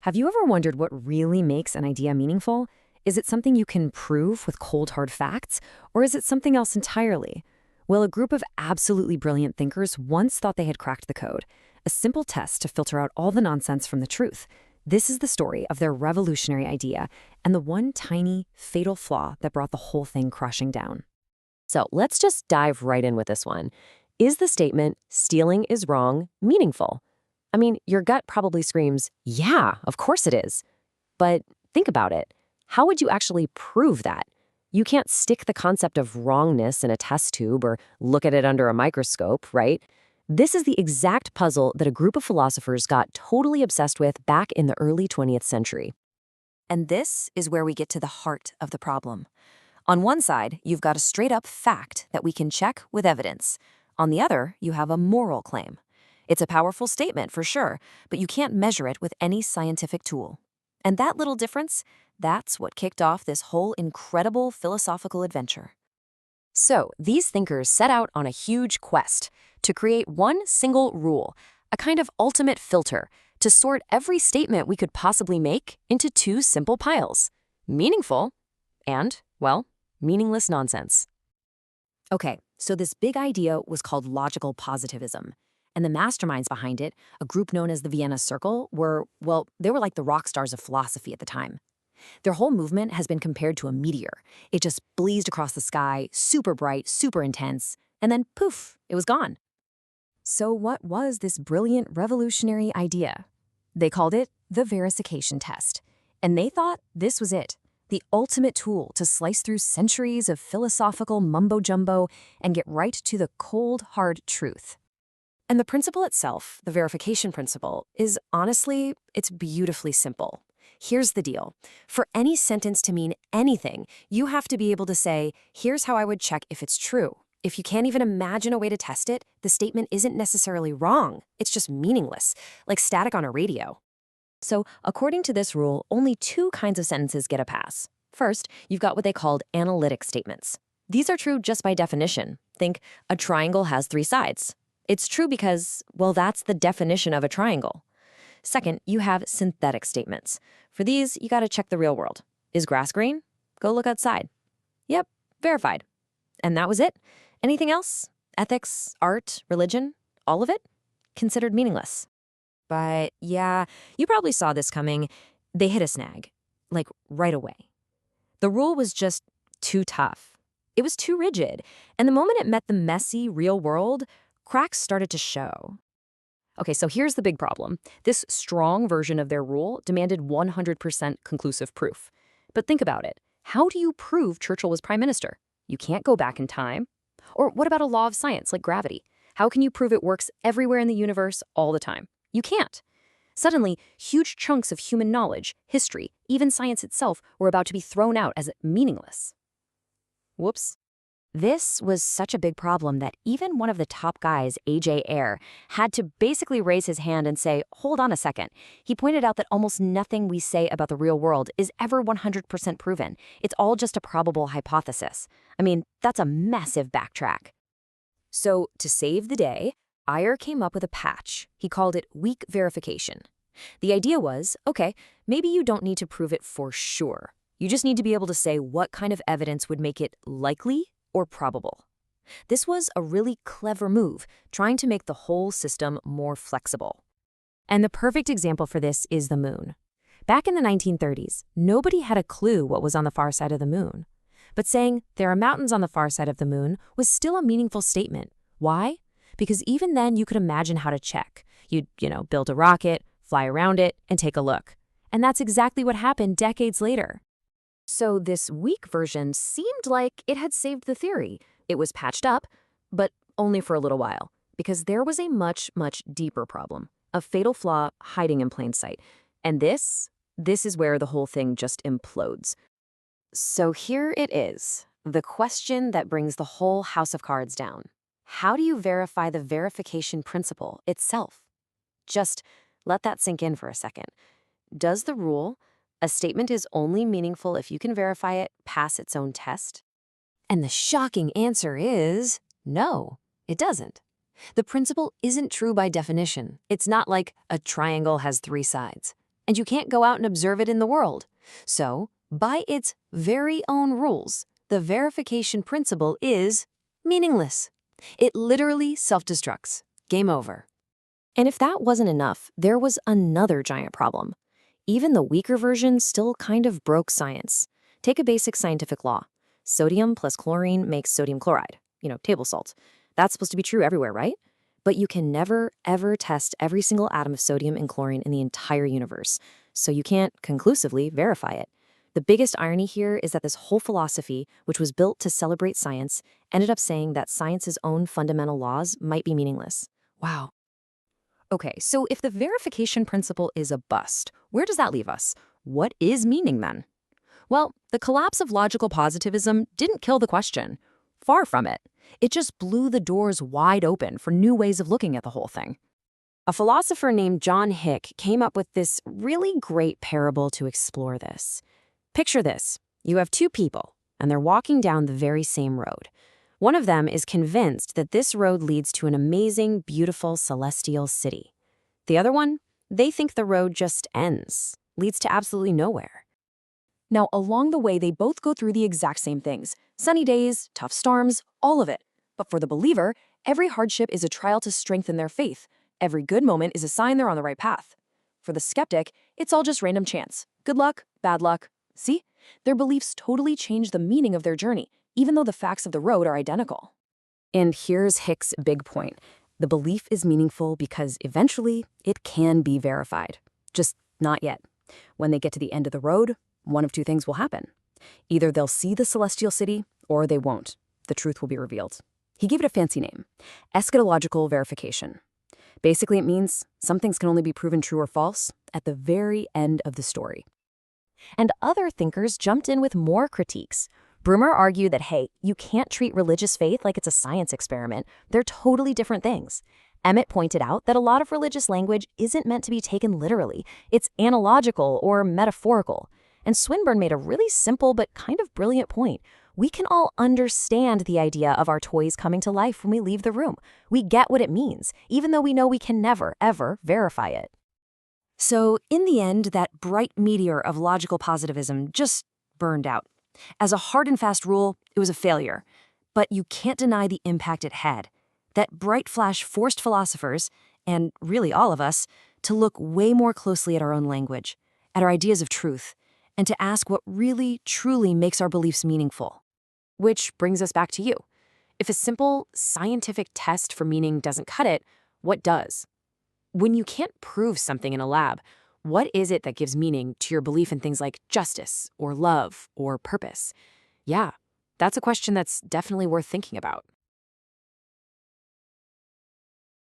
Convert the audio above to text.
Have you ever wondered what really makes an idea meaningful? Is it something you can prove with cold, hard facts, or is it something else entirely? Well, a group of absolutely brilliant thinkers once thought they had cracked the code, a simple test to filter out all the nonsense from the truth. This is the story of their revolutionary idea and the one tiny, fatal flaw that brought the whole thing crashing down. So let's just dive right in with this one. Is the statement, stealing is wrong, meaningful? I mean, your gut probably screams, yeah, of course it is. But think about it. How would you actually prove that? You can't stick the concept of wrongness in a test tube or look at it under a microscope, right? This is the exact puzzle that a group of philosophers got totally obsessed with back in the early 20th century. And this is where we get to the heart of the problem. On one side, you've got a straight-up fact that we can check with evidence. On the other, you have a moral claim. It's a powerful statement for sure, but you can't measure it with any scientific tool. And that little difference, that's what kicked off this whole incredible philosophical adventure. So these thinkers set out on a huge quest to create one single rule, a kind of ultimate filter, to sort every statement we could possibly make into two simple piles: meaningful and, well, meaningless nonsense. Okay, so this big idea was called logical positivism. And the masterminds behind it, a group known as the Vienna Circle, they were like the rock stars of philosophy at the time. Their whole movement has been compared to a meteor. It just blazed across the sky, super bright, super intense, and then poof, it was gone. So what was this brilliant revolutionary idea? They called it the verification test. And they thought this was it, the ultimate tool to slice through centuries of philosophical mumbo-jumbo and get right to the cold, hard truth. And the principle itself, the verification principle, is honestly, it's beautifully simple. Here's the deal. For any sentence to mean anything, you have to be able to say, here's how I would check if it's true. If you can't even imagine a way to test it, the statement isn't necessarily wrong. It's just meaningless, like static on a radio. So, according to this rule, only two kinds of sentences get a pass. First, you've got what they called analytic statements. These are true just by definition. Think, a triangle has three sides. It's true because, well, that's the definition of a triangle. Second, you have synthetic statements. For these, you gotta check the real world. Is grass green? Go look outside. Yep, verified. And that was it. Anything else? Ethics, art, religion, all of it? Considered meaningless. But yeah, you probably saw this coming. They hit a snag, like right away. The rule was just too tough. It was too rigid. And the moment it met the messy, real world, cracks started to show. Okay, so here's the big problem. This strong version of their rule demanded 100% conclusive proof. But think about it. How do you prove Churchill was prime minister? You can't go back in time. Or what about a law of science like gravity? How can you prove it works everywhere in the universe all the time? You can't. Suddenly, huge chunks of human knowledge, history, even science itself were about to be thrown out as meaningless. Whoops. This was such a big problem that even one of the top guys, A.J. Ayer, had to basically raise his hand and say, hold on a second. He pointed out that almost nothing we say about the real world is ever 100% proven. It's all just a probable hypothesis. I mean, that's a massive backtrack. So, to save the day, Ayer came up with a patch. He called it weak verification. The idea was, okay, maybe you don't need to prove it for sure. You just need to be able to say what kind of evidence would make it likely or probable. This was a really clever move, trying to make the whole system more flexible. And the perfect example for this is the moon. Back in the 1930s, nobody had a clue what was on the far side of the moon. But saying there are mountains on the far side of the moon was still a meaningful statement. Why? Because even then you could imagine how to check. You'd, build a rocket, fly around it, and take a look. And that's exactly what happened decades later. So this weak version seemed like it had saved the theory. It was patched up, but only for a little while, because there was a much, much deeper problem, a fatal flaw hiding in plain sight. And this is where the whole thing just implodes. So here it is, the question that brings the whole house of cards down. How do you verify the verification principle itself? Just let that sink in for a second. Does the rule, a statement is only meaningful if you can verify it, pass its own test? And the shocking answer is no, it doesn't. The principle isn't true by definition. It's not like a triangle has three sides. and you can't go out and observe it in the world. So, by its very own rules, the verification principle is meaningless. It literally self-destructs. Game over. And if that wasn't enough, there was another giant problem. Even the weaker version still kind of broke science. Take a basic scientific law. Sodium plus chlorine makes sodium chloride, table salt. That's supposed to be true everywhere, right? But you can never, ever test every single atom of sodium and chlorine in the entire universe, so you can't conclusively verify it. The biggest irony here is that this whole philosophy, which was built to celebrate science, ended up saying that science's own fundamental laws might be meaningless. Wow. Okay, so if the verification principle is a bust, where does that leave us? What is meaning then? Well, the collapse of logical positivism didn't kill the question. Far from it. It just blew the doors wide open for new ways of looking at the whole thing. A philosopher named John Hick came up with this really great parable to explore this. Picture this. You have two people, and they're walking down the very same road. One of them is convinced that this road leads to an amazing, beautiful, celestial city. The other one, they think the road just ends, leads to absolutely nowhere. Now, along the way, they both go through the exact same things. Sunny days, tough storms, all of it. But for the believer, every hardship is a trial to strengthen their faith. Every good moment is a sign they're on the right path. For the skeptic, it's all just random chance. Good luck, bad luck. See? Their beliefs totally change the meaning of their journey, even though the facts of the road are identical. And here's Hick's big point. The belief is meaningful because eventually it can be verified. Just not yet. When they get to the end of the road, one of two things will happen. Either they'll see the celestial city, or they won't. The truth will be revealed. He gave it a fancy name, eschatological verification. Basically, it means some things can only be proven true or false at the very end of the story. And other thinkers jumped in with more critiques. Broomer argued that, hey, you can't treat religious faith like it's a science experiment. They're totally different things. Emmett pointed out that a lot of religious language isn't meant to be taken literally. It's analogical or metaphorical. And Swinburne made a really simple but kind of brilliant point. We can all understand the idea of our toys coming to life when we leave the room. We get what it means, even though we know we can never, ever verify it. So, in the end, that bright meteor of logical positivism just burned out. As a hard and fast rule, it was a failure. But you can't deny the impact it had. That bright flash forced philosophers, and really all of us, to look way more closely at our own language, at our ideas of truth, and to ask what really, truly makes our beliefs meaningful. Which brings us back to you. If a simple scientific test for meaning doesn't cut it, what does? When you can't prove something in a lab, what is it that gives meaning to your belief in things like justice or love or purpose? Yeah, that's a question that's definitely worth thinking about.